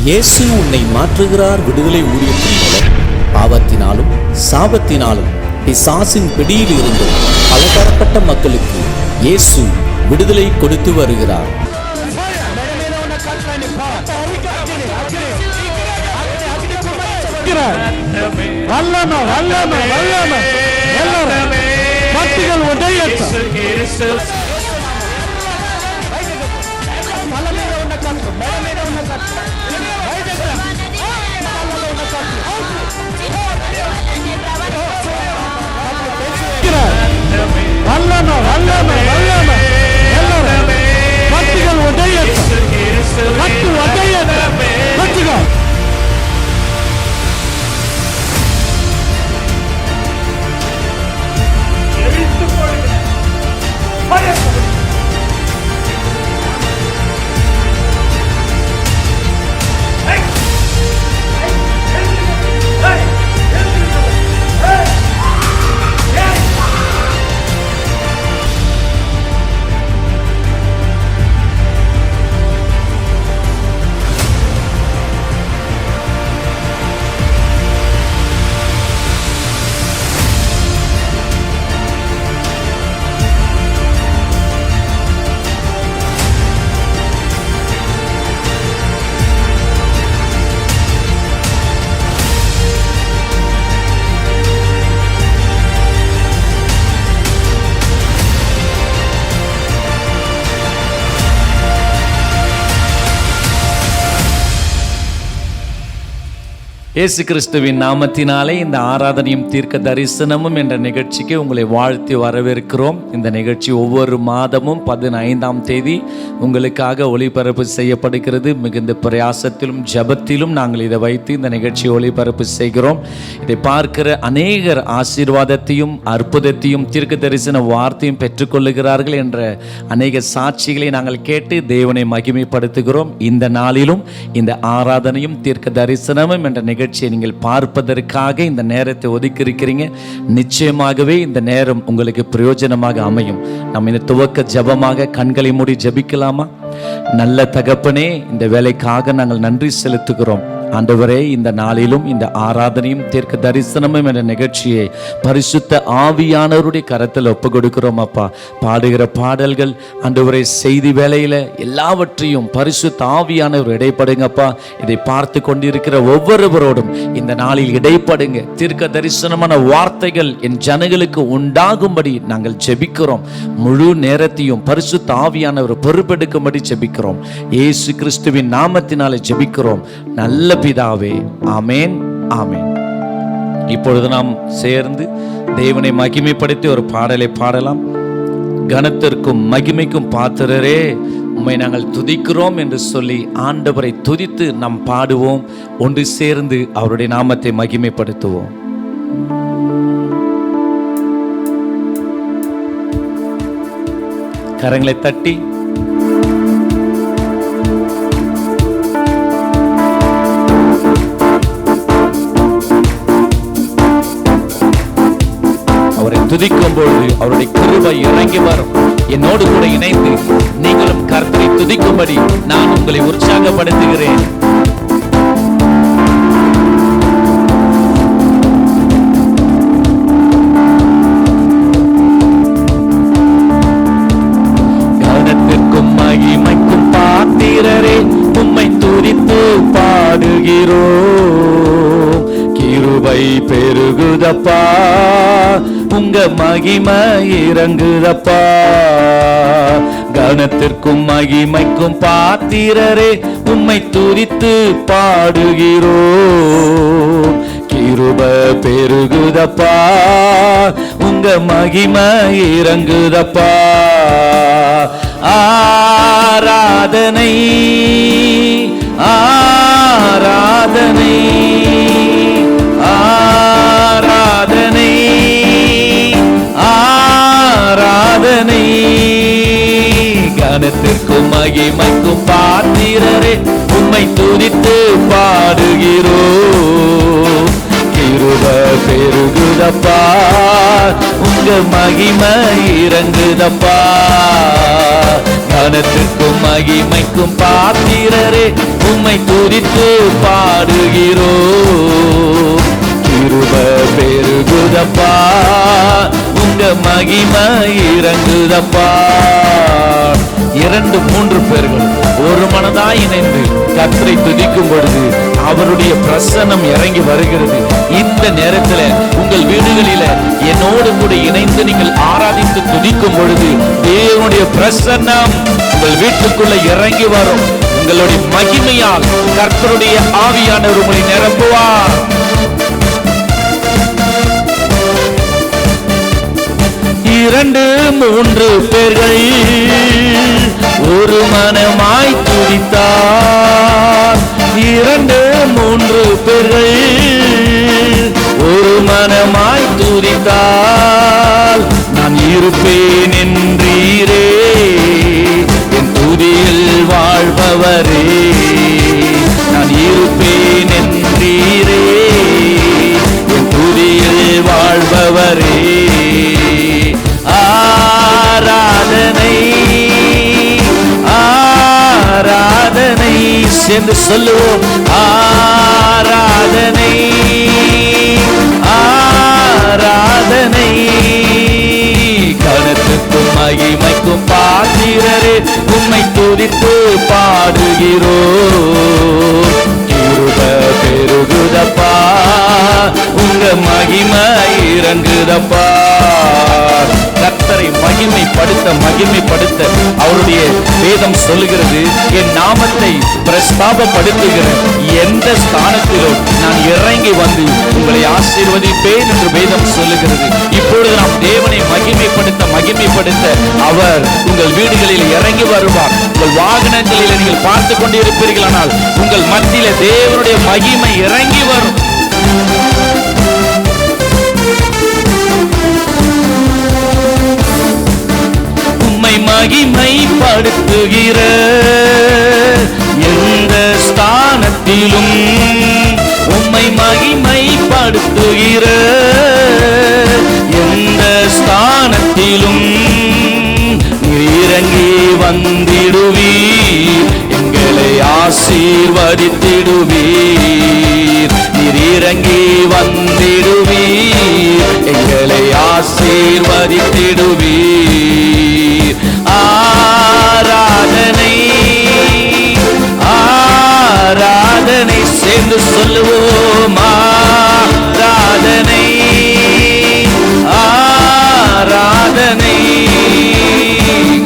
இயேசு உன்னை மாற்றுகிறார் விடுதலை ஊழியத்தின் மூலம் பாவத்தினாலும் சாபத்தினாலும் பிசாசின் பிடியில் இருந்தும் பலதரப்பட்ட மக்களுக்கு இயேசு விடுதலை கொடுத்து வருகிறார். இயேசு கிறிஸ்துவின் நாமத்தினாலே இந்த ஆராதனையும் தீர்க்க தரிசனமும் என்ற நிகழ்ச்சிக்கு உங்களை வாழ்த்தி வரவேற்கிறோம். இந்த நிகழ்ச்சி ஒவ்வொரு மாதமும் 15ஆம் தேதி உங்களுக்காக ஒளிபரப்பு செய்யப்படுகிறது. மிகுந்த பிரயாசத்திலும் ஜபத்திலும் நாங்கள் இதை வைத்து இந்த நிகழ்ச்சியை ஒளிபரப்பு செய்கிறோம். இதை பார்க்கிற அநேகர் ஆசீர்வாதத்தையும் அற்புதத்தையும் தீர்க்க தரிசன வார்த்தையும் பெற்றுக்கொள்ளுகிறார்கள் என்ற அநேக சாட்சிகளை நாங்கள் கேட்டு தேவனை மகிமைப்படுத்துகிறோம். இந்த நாளிலும் இந்த ஆராதனையும் தீர்க்க தரிசனமும் என்ற நிகழ்ச்சியை நீங்கள் பார்ப்பதற்காக இந்த நேரத்தை ஒதுக்கி இருக்கிறீங்க. நிச்சயமாகவே இந்த நேரம் உங்களுக்கு பிரயோஜனமாக அமையும். நம்ம இந்த துவக்க ஜபமாக கண்களை மூடி ஜபிக்கலாமா? நல்ல தகப்பனே, இந்த வேலைக்காக நாங்கள் நன்றி செலுத்துகிறோம். ஆண்டவரே, இந்த நாளிலும் இந்த ஆராதனையும் தீர்க்க தரிசனமும் என்ற நிகழ்ச்சியை பரிசுத்த ஆவியானவருடைய கரத்தில் ஒப்பு கொடுக்கிறோம். அப்பா, பாடுகிற பாடல்கள் ஆண்டவரே, செய்தி வேளையில எல்லாவற்றையும் பரிசுத்த ஆவியானவர் இடைப்படுங்கப்பா. இதை பார்த்து கொண்டிருக்கிற ஒவ்வொருவரோடும் இந்த நாளில் இடைப்படுங்க. தீர்க்க தரிசனமான வார்த்தைகள் என் ஜனங்களுக்கு உண்டாகும்படி நாங்கள் ஜெபிக்கிறோம். முழு நேரத்தையும் பரிசுத்த ஆவியானவர் பொறுப்பெடுக்கும்படி ஜெபிக்கிறோம். இயேசு கிறிஸ்துவின் நாமத்தினாலே ஜெபிக்கிறோம் நல்ல பிதாவே, ஆமேன், ஆமேன். இப்பொழுது நாம் சேர்ந்து தேவனை மகிமைப்படுத்தி ஒரு பாடலை பாடலாம். கனத்திற்கும் மகிமைக்கும் பாத்திரரே, உம்மை நாங்கள் துதிக்கிறோம் என்று சொல்லி ஆண்டவரை துதித்து நாம் பாடுவோம். ஒன்று சேர்ந்து அவருடைய நாமத்தை மகிமைப்படுத்துவோம். கரங்களை தட்டி துதிக்கும் பொழுது அவருடைய கிருபை இறங்கி வரும். என்னோடு கூட இணைந்து நீங்களும் கர்த்தரை துதிக்கும்படி நான் உங்களை உற்சாகப்படுத்துகிறேன். கனத்திற்கும் மகிமைக்கும் பாத்திரரே, உம்மை துதித்து பாடுகிறோம். கிருபை பெருகுதப்பா, உங்க மகிமை இறங்குதப்பா. கனத்திற்கும் மகிமைக்கும் பாத்திரரே, உம்மை துதித்து பாடுகிறோம். கிருபை பெருகுதப்பா, உங்க மகிமை இறங்குதப்பா. ஆராதனை ஆராதனை ஆராதனை ஆராதனை. கனத்திற்கும் மகிமைக்கும் பாத்திரரே, உம்மை துதித்து பாடுகிறோம். கிருப பெருகுதப்பா, உங்க மகிமை இறங்குதப்பா. கனத்துக்கும் மகிமைக்கும் பாத்திரரே, உம்மை துதித்து பாடுகிறோம். கிருப பெருகுதப்பா, உங்க மகிமை இறங்குதப்பா. 2-3 பேர்கள் ஒரு மனதாய் இணைந்து கர்த்தரை துதிக்கும் பொழுது அவருடைய பிரசன்னம் இறங்கி வருகிறது. இந்த நேரத்தில் உங்கள் வீடுகளில என்னோடு கூட இணைந்து நீங்கள் ஆராதித்து துதிக்கும் பொழுது தேவனுடைய பிரசன்னம் உங்கள் வீட்டுக்குள்ள இறங்கி வரும். உங்களுடைய மகிமையால் கர்த்தருடைய ஆவியானவர் உங்களை நிரப்புவார். இரண்டு 3 பேர்கள் ஒரு மனமாய் துதித்தார். 2-3 பேர்கள் ஒரு மனமாய் துதித்தால் நான் இருப்பேன் என்றீரே, என் துதியில் வாழ்பவரே. நான் இருப்பேன் என்றீரே, என் துதியில் வாழ்பவரே. ஆராதனை ஆராதனை சேர்ந்து சொல்லுவோம். ஆராதனை ஆராதனை கனத்துக்கும் மகிமைக்கும் பாத்திரரே, உம்மை துதித்து பாடுகிறோம். கிருப பெருகுதப்பா, உங்க மகிமை இறங்குதப்பா. கர்த்தரை மகிமைப்படுத்த அவருடைய வேதம் சொல்லுகிறது, என் நாமத்தை பிரஸ்தாபப்படுத்துகிற எந்த ஸ்தானத்திலும் நான் இறங்கி வந்து உங்களை ஆசீர்வதிப்பேன் என்று வேதம் சொல்லுகிறது. இப்பொழுது நாம் தேவனை மகிமைப்படுத்த அவர் உங்கள் வீடுகளில் இறங்கி வருவார். உங்கள் வாகனங்களில் நீங்கள் பார்த்து கொண்டிருப்பீர்களானால் உங்கள் மத்தியில தேவனுடைய மகிமை இறங்கி வரும். மகிமைப்படுத்துகிற எந்த ஸ்தானத்திலும், உம்மை மகிமைப்படுத்துகிற எந்த ஸ்தானத்திலும் இறங்கி வந்திடுவீர், எங்களை ஆசீர்வதித்திடுவீர். இறங்கி வந்திடுவீர், எங்களை ஆசீர்வதித்திடுவீர். ஆராதனை ஆராதனை சேர்ந்து சொல்லுவோம். ஆராதனை ஆராதனை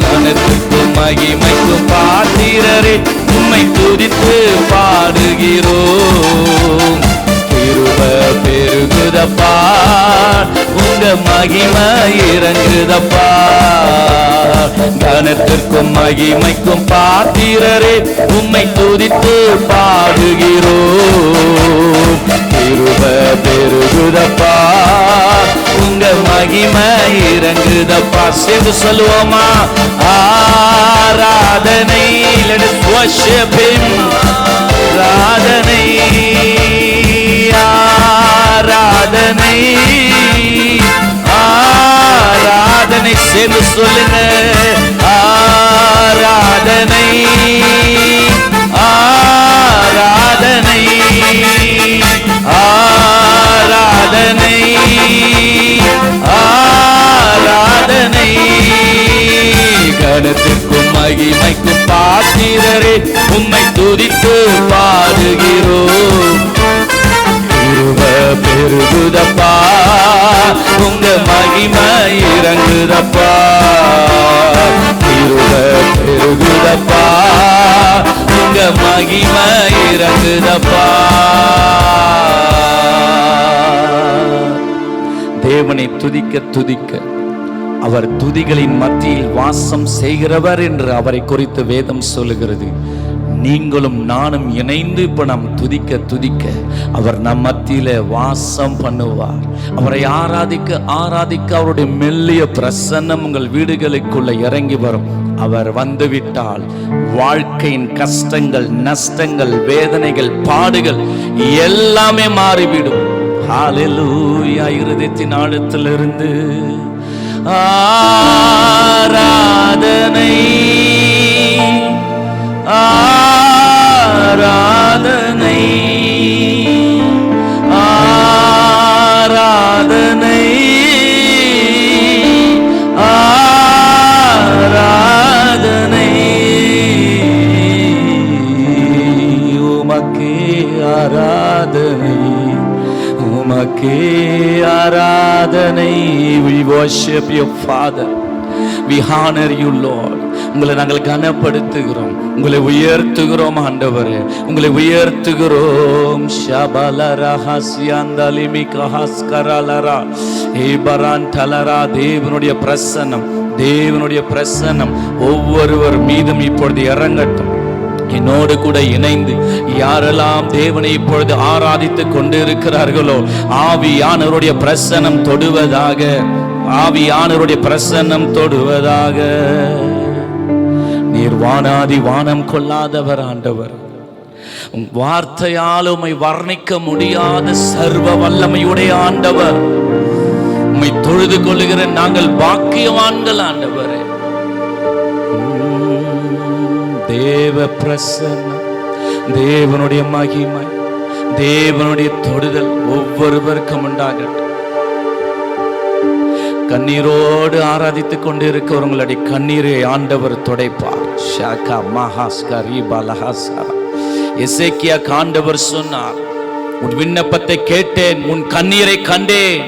கனத்துக்கும் மகிமைக்கும் பாத்திரரே, உம்மை துதித்து பாடுகிறோம். கிருப பெருகுதப்பா, உங்க மகிமை இறங்குதப்பா. கனத்திற்கும் மகிமைக்கும் பாத்திரரே, உம்மை துதித்து பாடுகிறோம். கிருப பெருகுதப்பா, உங்க மகிமை இறங்குதப்பா. சேர்ந்து சொல்லுவோமா? ஆராதனை. Let us worship him. ஆராதனை ஆராதனை ஆராதனை சேர்ந்து சொல்லுங்க. ஆராதனை ஆராதனை ஆராதனை ஆராதனை கனத்திற்கும் மகிமைக்கும் பாத்திரரே, உம்மை துதித்து பாடுகிறோம். கிருப பெருகுதப்பா, உங்க மகிமை இறங்குதப்பா. கிருப பெருகுதப்பா, உங்க மகிமை இறங்குதப்பா. தேவனை துதிக்க துதிக்க அவர் துதிகளின் மத்தியில் வாசம் செய்கிறவர் என்று அவரை குறித்து வேதம் சொல்லுகிறது. நீங்களும் நானும் இணைந்து இப்ப நாம் துதிக்க துதிக்க அவர் நம் மத்தியில வாசம் பண்ணுவார். அவரை ஆராதிக்க ஆராதிக்க அவருடைய மெல்லிய பிரசன்னம் உங்கள் வீடுகளுக்குள்ள இறங்கி வரும். அவர் வந்துவிட்டால் வாழ்க்கையின் கஷ்டங்கள், நஷ்டங்கள், வேதனைகள், பாடுகள் எல்லாமே மாறிவிடும். ஹalleluya. இருதயத்தின் ஆழத்திலிருந்து ஆராதனை ஆராதனை ஆராதனை ஆராதனை உமக்கே ஆராதனை உமக்கே ஆராதனை. We worship your Father, we honor you Lord. உங்களை நாங்கள் கனப்படுத்துகிறோம், உங்களை உயர்த்துகிறோம் ஆண்டவரே, உங்களை உயர்த்துகிறோம். ஷபலரா ஹஸ்யாந்தலிமி கஹஸ்கரலரா ஏபரான்டலரா. தேவனுடைய பிரசன்னம், தேவனுடைய பிரசன்னம் ஒவ்வொருவர் மீதும் இப்பொழுது இறங்கட்டும். என்னோடு கூட இணைந்து யாரெல்லாம் தேவனை இப்பொழுது ஆராதித்துக் கொண்டிருக்கிறார்களோ ஆவியானவருடைய பிரசன்னம் தொடுவதாக, ஆவியானவருடைய பிரசன்னம் தொடுவதாக. நீர் வானாதி வானம் கொள்ளாதவர் ஆண்டவர், வார்த்தையால் உம்மை வர்ணிக்க முடியாத சர்வ வல்லமையுடைய ஆண்டவர். உம்மை தொழுது கொள்ளுகிற நாங்கள் பாக்கியவான்கள் ஆண்டவரே. தேவ பிரசன்னம், தேவனுடைய மகிமை, தேவனுடைய தொடுதல் ஒவ்வொருவருக்கும் உண்டாகட்டும். கண்ணீரோடு ஆராதித்துக் கொண்டிருக்கிறவங்களுடைய கண்ணீரை ஆண்டவர் துடைப்பார். ஷாகா மஹாஸ்கரி பலஹாஸ்கரா. எசேக்கியா ஆண்டவர் சொன்னார், உன் விண்ணப்பத்தை கேட்டேன், உன் கண்ணீரை கண்டேன்.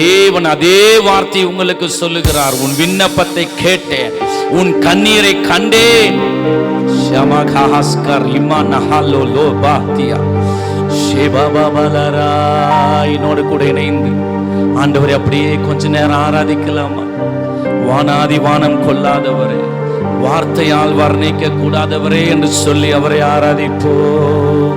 தேவன் அதே வார்த்தை உங்களுக்கு சொல்லுகிறார், உன் விண்ணப்பத்தை கேட்டேன், உன் கண்ணீரை கண்டேன். ஷமகாஸ்கர் இமானஹாலோ லோபாத்தியா ஷேபாபாலரா. என்னோடு கூட இணைந்து ஆண்டவரை அப்படியே கொஞ்ச நேரம் ஆராதிக்கலாமா? வானாதி வானம் கொள்ளாதவரே, வார்த்தையால் வர்ணிக்க கூடாதவரே என்று சொல்லி அவரை ஆராதிப்போம்.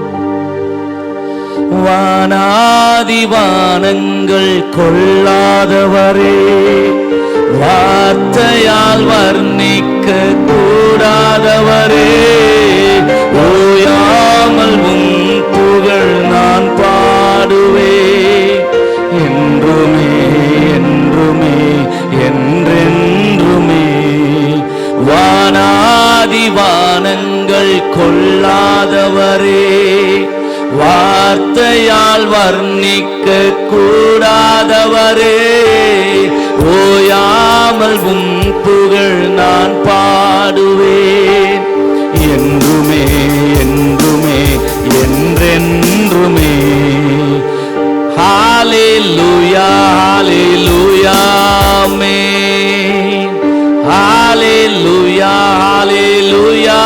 வானாதி வானங்கள் கொள்ளாதவரே, வார்த்தையால் வர்ணிக்க கூடாதவரே, ஓயாமல் உன் புகழ் நான் பாடுவேன் என்றுமே என்றுமே என்றென்றுமே. வானாதி வானங்கள் கொள்ளாதவரே, வார்த்தையால் வர்ணிக்க கூடாதவரே, ஓயாமல் உம் புகழ் நான் பாடுவேன் என்றுமே என்றுமே என்றென்றுமே. ஹalleluya ஹalleluya ஆமென். ஹalleluya ஹalleluya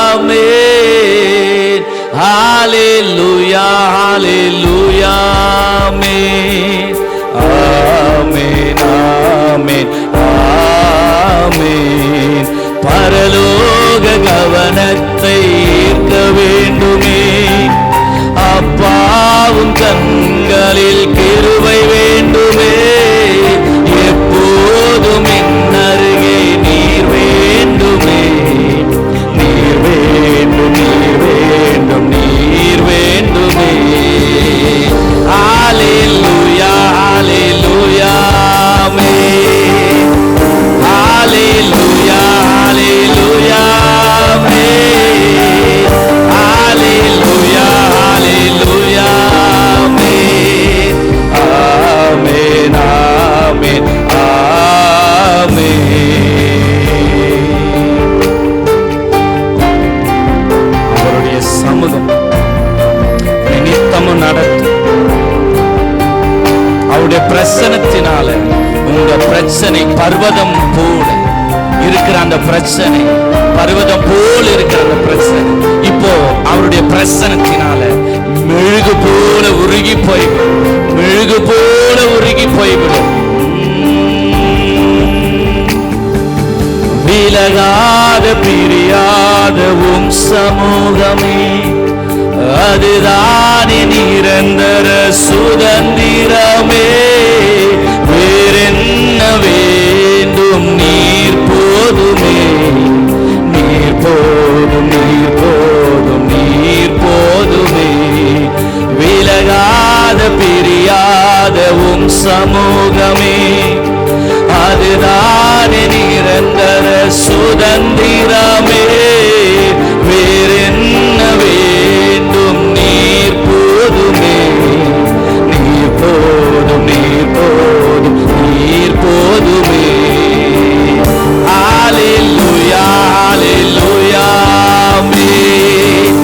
ஆமென். ஹalleluya ஹalleluya ஆமென். ஆமென் ஆமென் ஆமென். பரலோக கவனத்தை ஈர்க்க வேண்டுமே, அப்பாவும் கண்களில் கிருபை வேண்டுமே. எப்போதும் என் அருகே நீர் வேண்டுமே, நீர் வேண்டும் நீர் வேண்டும் நீர் வேண்டுமே. ஹalleluya ஹalleluya ஆமென். ஹalleluya ஹalleluya ஆமென். ஹalleluya ஹalleluya ஆமென். ஆமென் ஆமென் ஆமென். அவருடைய சமூகம் நித்தமும் நடத்தும். அவருடைய பிரசனத்தினால உங்க பிரச்சனை பர்வதம் போல இருக்கிற அந்த பிரச்சனை, பர்வதம் போல இருக்கிற அந்த பிரச்சனை இப்போ அவருடைய பிரசனத்தினால மெழுகு போல உருகி போய்விடும், மெழுகு போல உருகி போய்விடும். விலகாத பிரியாத உம் சமூகமே, அதுதானே நிரந்தர சுதந்திரமே. வேறென்ன வேண்டும், நீர் போதுமே, நீர் போதும் நீர் போதும் நீர் போதுமே. விலகாத பிரி சமூகமே அதுதானே நிரந்தர சுதந்திரமே. வேறென்ன வேண்டும்? நீர் போதுமே, நீர் போதும், நீர் போதும், நீர் போதுமே. ஹalleluya, ஹalleluya, ஆமென்.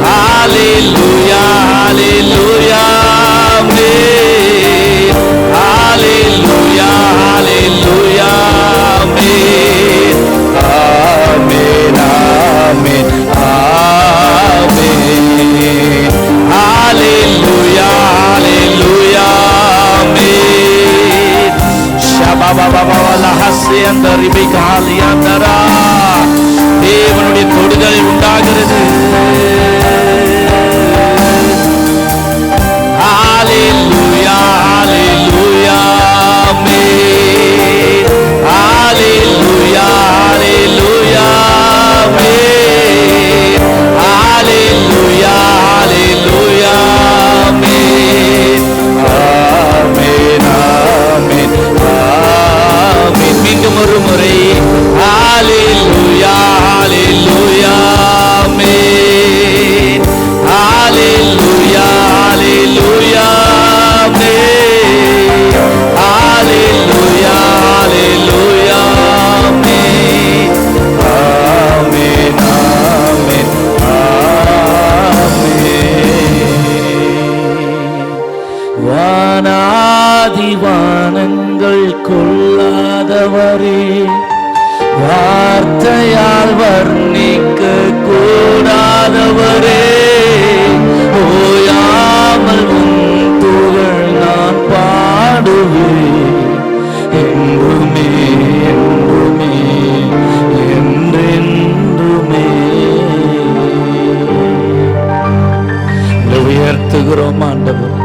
ஹalleluya, ஹalleluya, ஆமென். ஹalleluya, ஹalleluya, ஆமென். ஆமென், ஆமென், ஆமென். ஹalleluya, ஹalleluya, ஆமென். ஷபபபபலஹஸ்யந்தரிபிகாலியந்தரா. தேவனுடைய தொடுதல் உண்டாகிறது. ஹalleluya, ஹalleluya, ஆமென். ஹalleluya, ஹalleluya, ஆமென். ஹalleluya, ஹalleluya, ஆமென். ஆமென், ஆமென், ஆமென். மீண்டும் ஒரு முறை ஹalleluya, ஹalleluya, ஆமென். ஹalleluya, ஹalleluya, ஆமென். ஹalleluya, ஹalleluya, ஆமென். ஆமென், ஆமென், ஆமென். வானாதி வானங்கள் கொள்ளாதவரே, வார்த்தையால் வர்ணிக்க கூடாதவரே, ஓயாமல் உன் புகழ் நான் பாடுவேன் என்றுமே, என்றுமே, என்றென்றுமே. உங்களை உயர்த்துகிறோம் ஆண்டவர்,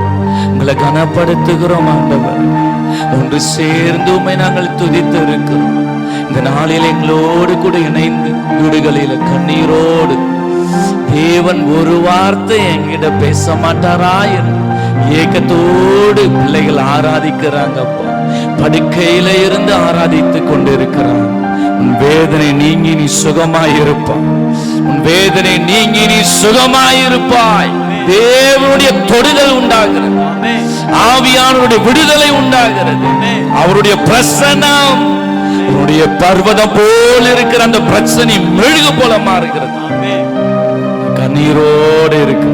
உங்களை கனப்படுத்துகிறோம் ஆண்டவர். ஒன்று சேர்ந்து உம்மை நாங்கள் துதித்து இருக்கிறோம். இந்த நாளில் எங்களோடு கூட இணைந்து வீடுகளில் கண்ணீரோடு தேவன் ஒரு வார்த்தை என்கிட்ட பேச மாட்டாரா என்று ஏக்கத்தோடு பிள்ளைகள் ஆராதிக்கிறாங்கப்பா. படுக்கையில இருந்து ஆராதித்து கொண்டிருக்கிறாங்க. உன் வேதனை நீங்கி நீ சுகமாயிருப்பாய். உன் வேதனை நீங்கி நீ சுகமாயிருப்பாய். தேவனுடைய தொடுதல் உண்டாகிறது. ஆவியானவருடைய விடுதலை உண்டாகிறது. அவருடைய பிரசன்னம் அவருடைய பர்வதம் போல் இருக்கிற அந்த பிரச்சனை மெழுகு போல மாறுகிறது. கண்ணீரோடு இருக்கு.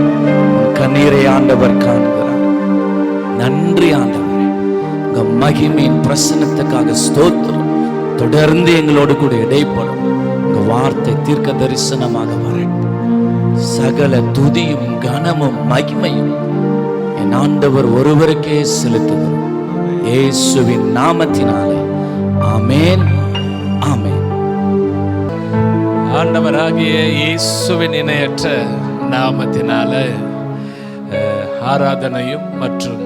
கண்ணீரை ஆண்டவர் காண்கிறார். நன்றி ஆண்டவரே, உங்க மகிமையின் பிரசன்னத்துக்காக ஸ்தோத்திரம். தொடர்ந்து எங்களோடு கூட இடைப்படும். உங்க வார்த்தை தீர்க்க தரிசனமாக வரட்டும். சகல துதியும் கனமும் மகிமையும் என் ஆண்டவர் ஒருவருக்கே செலுத்துகிறோம். இயேசுவின் நாமத்தினாலே ஆமென், ஆமென். ஆண்டவராகிய இயேசுவின் இணையற்ற நாமத்தினால ஆராதனையும் மற்றும்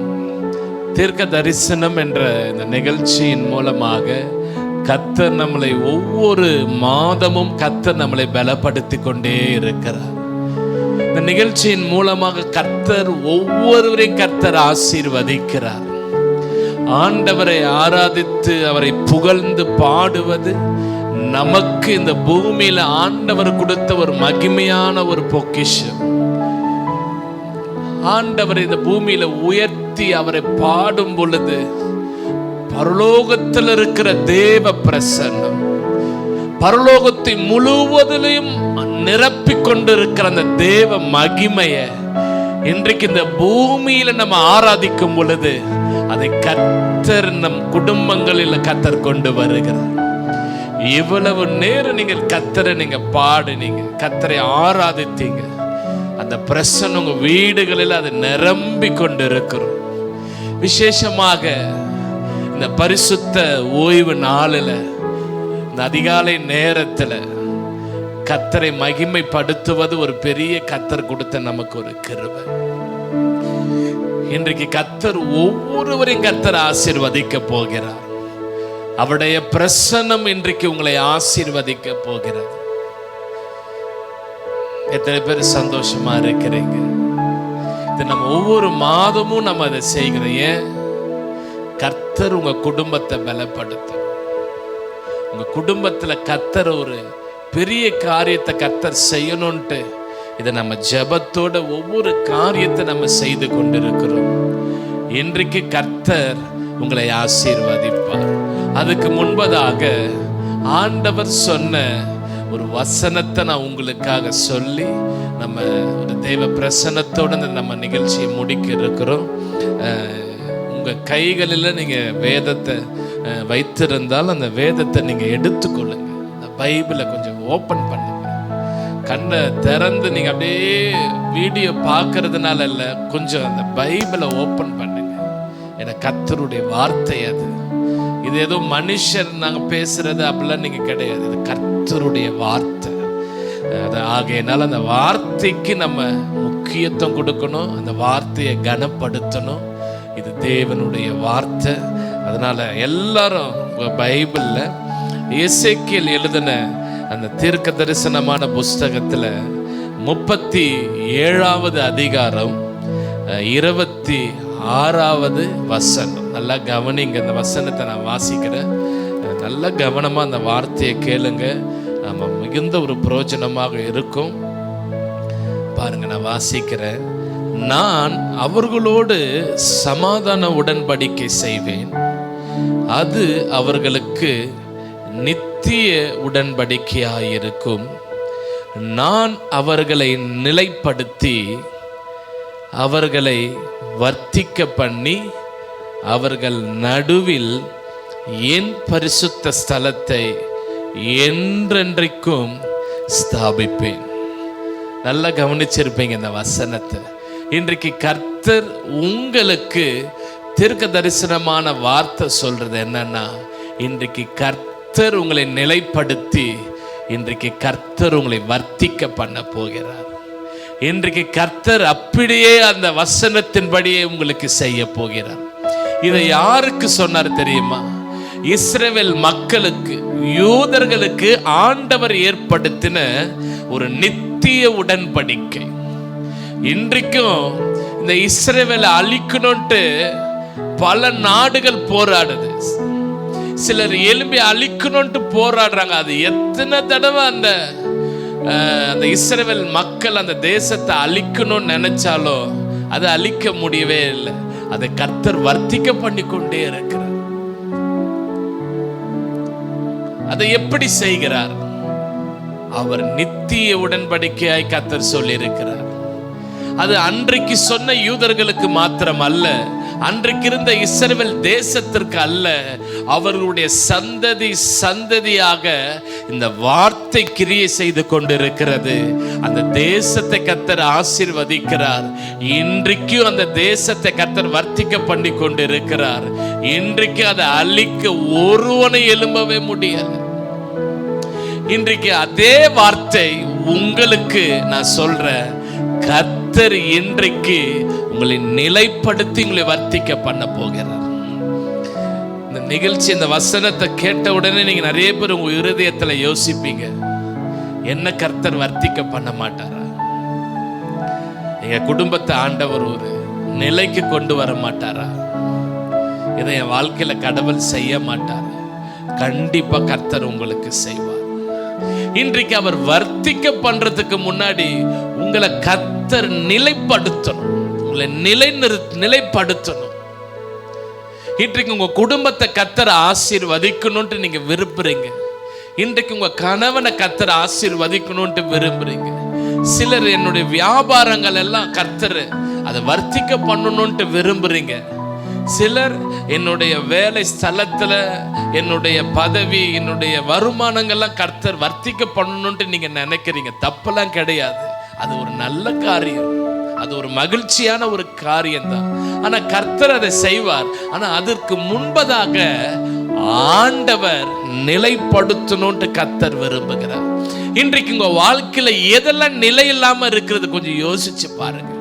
தீர்க்க தரிசனம் என்ற இந்த நிகழ்ச்சியின் மூலமாக கர்த்தர் நம்மளை ஒவ்வொரு மாதமும் கர்த்தர் நம்மளை பலப்படுத்தி கொண்டே இருக்கிறார். இந்த நிகழ்ச்சியின் மூலமாக கர்த்தர் ஒவ்வொருவரையும் கர்த்தர் ஆசீர்வதிக்கிறார். ஆண்டவரை ஆராதித்து அவரை புகழ்ந்து பாடுவது நமக்கு இந்த பூமியில ஆண்டவர் கொடுத்த ஒரு மகிமையான ஒரு பொக்கிஷம். ஆண்டவர் இந்த பூமியில உயர்த்தி அவரை பாடும் பொழுது பரலோகத்தில் இருக்கிற தேவ பிரசன்னம் பரலோகத்தை முழுவதிலும் நிரப்பிக் கொண்டிருக்கிற அந்த தேவ மகிமைய இன்றைக்கு இந்த பூமியில நம்ம ஆராதிக்கும் பொழுது அதை கர்த்தர் நம் குடும்பங்களில் கர்த்தர் கொண்டு வருகிறார். இவ்வளவு நேரம் நீங்கள் கர்த்தரை நீங்க பாடுனீங்க, கர்த்தரை ஆராதித்தீங்க. அந்த பிரசன்னம் உங்க வீடுகளில் அது நிரம்பி கொண்டு இருக்கிறோம். விசேஷமாக இந்த பரிசுத்த ஓய்வு நாளில் இந்த அதிகாலை நேரத்தில் கர்த்தரை மகிமைப்படுத்துவது ஒரு பெரிய கர்த்தர் கொடுத்த நமக்கு ஒரு கிருபை. இன்றைக்கு கர்த்தர் ஒவ்வொருவரையும் கர்த்தர் ஆசீர்வதிக்க போகிறார். அவருடைய பிரசன்னம் இன்றைக்கு உங்களை ஆசீர்வதிக்க போகிறது. எத்தனை பேர் சந்தோஷமா இருக்கிறீங்க? இது நம்ம ஒவ்வொரு மாதமும் நம்ம அதை செய்கிறோம். ஏன் கர்த்தர் உங்க குடும்பத்தை பலப்படுத்தும். உங்க குடும்பத்துல கர்த்தர் ஒரு பெரிய காரியத்தை கர்த்தர் செய்யணும்ட்டு இதை நம்ம ஜெபத்தோட ஒவ்வொரு காரியத்தை நம்ம செய்து கொண்டிருக்கிறோம். இன்றைக்கு கர்த்தர் உங்களை ஆசீர்வதிப்பார். அதுக்கு முன்பதாக ஆண்டவர் சொன்ன ஒரு வசனத்தை நான் உங்களுக்காக சொல்லி நம்ம ஒரு தெய்வ பிரசன்னத்தோட நம்ம நிகழ்ச்சியை முடிக்க இருக்கிறோம். உங்க கைகளில் நீங்க வேதத்தை வைத்திருந்தால் அந்த வேதத்தை நீங்க எடுத்துக்கொள்ளுங்க. அந்த பைபிளை கொஞ்சம் ஓப்பன் பண்ணுங்க. கண்ணை திறந்து நீங்க அப்படியே வீடியோ பார்க்கறதுனால இல்ல, கொஞ்சம் அந்த பைபிளை ஓப்பன் பண்ணுங்க. ஏன்னா கர்த்தருடைய வார்த்தை அது. இது ஏதோ மனுஷர் நாங்க பேசுறது அப்படிலாம் நீங்க கிடையாது. இது கர்த்தருடைய வார்த்தை. ஆகையினால அந்த வார்த்தைக்கு நம்ம முக்கியத்துவம் கொடுக்கணும், அந்த வார்த்தையை கனப்படுத்தணும். இது தேவனுடைய வார்த்தை. அதனால எல்லாரும் பைபிள்ல எசேக்கியேல் எழுதின அந்த தீர்க்க தரிசனமான புஸ்தகத்துல 37வது அதிகாரம் 26வது வசனம், நல்லா கவனிங்க. இந்த வசனத்தை நான் வாசிக்கிறேன், நல்ல கவனமா அந்த வார்த்தையை கேளுங்க. நம்ம மிகுந்த ஒரு பிரயோஜனமாக இருக்கும். பாருங்க, நான் வாசிக்கிறேன். நான் அவர்களோடு சமாதான உடன்படிக்கை செய்வேன், அது அவர்களுக்கு நித்திய உடன்படிக்கையாயிருக்கும். நான் அவர்களை நிலைப்படுத்தி அவர்களை வர்த்திக்க பண்ணி அவர்கள் நடுவில் என் பரிசுத்த ஸ்தலத்தை என்றென்றைக்கும் ஸ்தாபிப்பேன். நல்லா கவனிச்சிருப்பீங்க இந்த வசனத்தை. இன்றைக்கு கர்த்தர் உங்களுக்கு தீர்க்க தரிசனமான வார்த்தை சொல்றது என்னன்னா, இன்றைக்கு கர்த்தர் உங்களை நிலைப்படுத்தி இன்றைக்கு கர்த்தர் உங்களை வர்த்திக்க பண்ண போகிறார். இன்றைக்கு கர்த்தர் அப்படியே அந்த வசனத்தின்படியே உங்களுக்கு செய்ய போகிறார். இதை யாருக்கு சொன்னார் தெரியுமா? இஸ்ரவேல் மக்களுக்கு, யூதர்களுக்கு ஆண்டவர் ஏற்படுத்தின ஒரு நித்திய உடன்படிக்கை. இன்றைக்கும் இந்த இஸ்ரவேலை அழிக்கணும்ட்டு பல நாடுகள் போராடுது. சிலர் எழும்பி அழிக்கணும்ட்டு போராடுறாங்க. அது எத்தனை தடவை அந்த இஸ்ரவேல் மக்கள் அந்த தேசத்தை அழிக்கணும்னு நினைச்சாலும் அதை அழிக்க முடியவே இல்லை. அதை கர்த்தர் வர்த்திக்க பண்ணி கொண்டே இருக்கிறார். அதை எப்படி செய்கிறார்? அவர் நித்திய உடன்படிக்கையாய் கர்த்தர் சொல்லி இருக்கிறார். அது அன்றைக்கு சொன்ன யூதர்களுக்கு மாத்திரம் அல்ல, அன்றைக்கு இருந்த இஸ்ரவேல் தேசத்திற்கு அல்ல, அவர்களுடைய சந்ததி சந்ததியாக இந்த வார்த்தை கிரியை செய்து கொண்டிருக்கிறது. அந்த தேசத்தை கர்த்தர் ஆசீர்வதிக்கிறார். இன்றைக்கும் அந்த தேசத்தை கர்த்தர் வர்த்திக்க பண்ணி கொண்டிருக்கிறார். இன்றைக்கு அதை அழிக்க ஒருவனை எழும்பவே முடியாது. இன்றைக்கு அதே வார்த்தை உங்களுக்கு நான் சொல்றேன். கர்த்தர் இன்றைக்கு உங்களை நிலைப்படுத்தி உங்களை வர்த்திக்க பண்ண போகிறார். இந்த நிகழ்ச்சி, இந்த வசனத்தை கேட்ட உடனே நீங்க நிறைய பேர் உங்க இருதயத்துல யோசிப்பீங்க, என்ன கர்த்தர் வர்த்திக்க பண்ண மாட்டாரா? எங்க குடும்பத்தை ஆண்டவர் ஒரு நிலைக்கு கொண்டு வர மாட்டாரா? இதை என் வாழ்க்கையில கடவுள் செய்ய மாட்டாரா? கண்டிப்பா கர்த்தர் உங்களுக்கு செய்வார். இன்றைக்கு அவர் வர்த்திக்க பண்றதுக்கு முன்னாடி உங்களை கர்த்தர் நிலைப்படுத்தணும், உங்களை நிலைப்படுத்தணும். இன்றைக்கு உங்க குடும்பத்தை கர்த்தர் ஆசீர்வதிக்கணும்ட்டு நீங்க விரும்புறீங்க. இன்றைக்கு உங்க கணவனை கர்த்தர் ஆசீர்வதிக்கணும்ட்டு விரும்புறீங்க. சிலர் என்னுடைய வியாபாரங்கள் எல்லாம் கர்த்தர் அதை வர்த்திக்க பண்ணணும்ட்டு விரும்புறீங்க. சிலர் என்னுடைய வேலை ஸ்தலத்துல என்னுடைய பதவி, என்னுடைய வருமானங்கள்லாம் கர்த்தர் வர்த்திக்க பண்ணணும்ட்டு நீங்க நினைக்கிறீங்க. தப்பெல்லாம் கிடையாது. அது ஒரு நல்ல காரியம், அது ஒரு மகிழ்ச்சியான ஒரு காரியம் தான். ஆனா கர்த்தர் அதை செய்வார். ஆனா அதற்கு முன்பதாக ஆண்டவர் நிலைப்படுத்தணும்ட்டு கர்த்தர் விரும்புகிறார். இன்றைக்கு உங்க வாழ்க்கையில எதெல்லாம் நிலை இல்லாம இருக்கிறது கொஞ்சம் யோசிச்சு பாருங்க.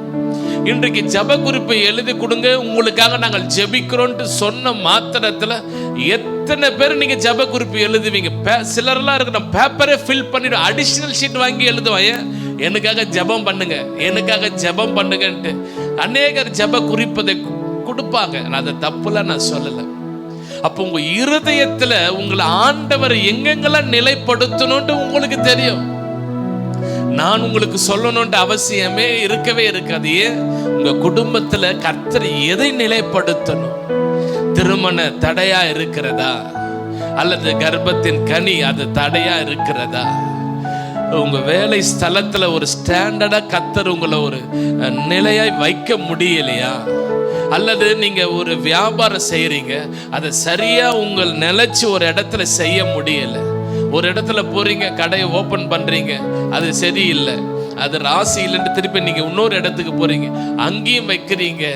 இன்றைக்கு ஜெப குறிப்பை எழுதி கொடுங்க, உங்களுக்காக நாங்கள் ஜெபிக்கிறோம்ட்டு சொன்ன மாத்திரத்துல எத்தனை பேர் நீங்க ஜெப குறிப்பு எழுதுவீங்க? சிலர்லாம் இருக்கு, நான் பேப்பரே ஃபில் பண்ணிட்டு அடிஷனல் ஷீட் வாங்கி எழுதுவேன், எனக்காக ஜெபம் பண்ணுங்க, எனக்காக ஜெபம் பண்ணுங்கன்ட்டு. அநேகர் ஜெப குறிப்பதை கொடுப்பாங்க. நான் அதை தப்புல நான் சொல்லலை. அப்போ உங்க இருதயத்துல உங்களை ஆண்டவர் எங்கெங்கெல்லாம் நிலைப்படுத்தணும்னு உங்களுக்கு தெரியும். நான் உங்களுக்கு சொல்லணும்ன்ற அவசியமே இருக்கவே இருக்காது. ஏன்? உங்க குடும்பத்துல கர்த்தர் எதை நிலைப்படுத்தணும்? திருமண தடையா இருக்கிறதா, அல்லது கர்ப்பத்தின் கனி அது தடையா இருக்கிறதா, உங்க வேலை ஸ்தலத்துல ஒரு ஸ்டாண்டர்டா கர்த்தர் உங்களை ஒரு நிலையாய் வைக்க முடியலையா, அல்லது நீங்க ஒரு வியாபாரம் செய்யறீங்க, அதை சரியா உங்கள் நிலைச்சு ஒரு இடத்துல செய்ய முடியல, ஒரு இடத்துல போறீங்க, கடையை ஓபன் பண்றீங்க, அது சரியில்லை, அது ராசி இல்லைன்னு திருப்பி நீங்க இன்னொரு இடத்துக்கு போறீங்க, அங்கேயும் வைக்கிறீங்க,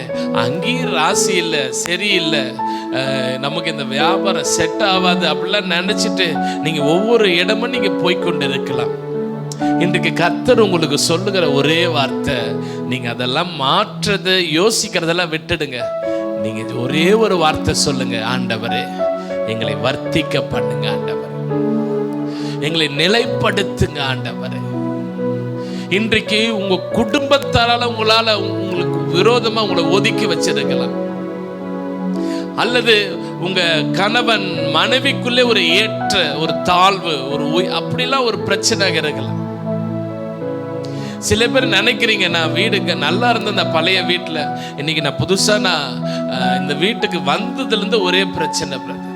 அங்கேயும் ராசி இல்லை, சரியில்லை, நமக்கு இந்த வியாபாரம் செட் ஆகாது அப்படிலாம் நினைச்சிட்டு நீங்க ஒவ்வொரு இடமும் நீங்க போய்கொண்டு இருக்கலாம். இன்றைக்கு கர்த்தர் உங்களுக்கு சொல்லுகிற ஒரே வார்த்தை, நீங்க அதெல்லாம் மாற்றதை யோசிக்கிறதெல்லாம் விட்டுடுங்க. நீங்க ஒரே ஒரு வார்த்தை சொல்லுங்க, ஆண்டவரே எங்களை வர்த்திக்க பண்ணுங்க, ஆண்டவரே எங்களை நிலைப்படுத்துங்க, ஆண்டவரே. இன்றைக்கு உங்க குடும்பத்தாரால உங்களுக்கு விரோதமா உங்களை ஒதுக்கி வச்சிருக்கலாம், அல்லது உங்க கணவன் மனைவிக்குள்ளே ஒரு ஏற்ற ஒரு தாழ்வு ஒரு அப்படிலாம் ஒரு பிரச்சனை இருக்கலாம். சில பேர் நினைக்கிறீங்க, நான் வீடுங்க நல்லா இருந்த அந்த பழைய வீட்டுல இன்னைக்கு நான் புதுசா நான் இந்த வீட்டுக்கு வந்ததுல இருந்து ஒரே பிரச்சனை பிரதர்,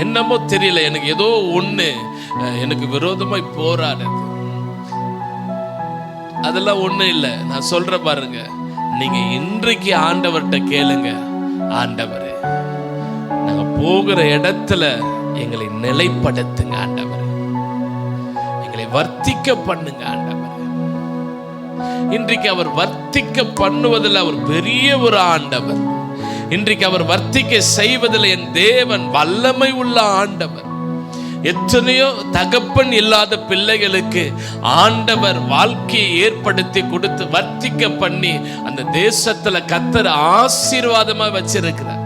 என்னமோ தெரியல, எனக்கு ஏதோ ஒண்ணு எனக்கு விரோதமாய் போராடுது. அதெல்லாம் ஒண்ணு இல்லை. நான் சொல்ற பாருங்க, நீங்க இன்றைக்கு ஆண்டவர்கிட்ட கேளுங்க, ஆண்டவரே நாங்க போகிற இடத்துல எங்களை நிலைப்படுத்துங்க, ஆண்டவரே எங்களை வர்த்திக்க பண்ணுங்க, ஆண்டவரே. இன்றைக்கு அவர் வர்த்திக்க பண்ணுவதில் அவர் பெரிய ஒரு ஆண்டவர். இன்றைக்கு அவர் வர்த்திக்க செய்வதில் என் தேவன் வல்லமை உள்ள ஆண்டவர். எத்தனையோ தகப்பன் இல்லாத பிள்ளைகளுக்கு ஆண்டவர் வாழ்க்கையை ஏற்படுத்தி கொடுத்து வர்த்திக்க பண்ணி அந்த தேசத்துல கர்த்தர் ஆசீர்வாதமா வச்சிருக்கிறார்.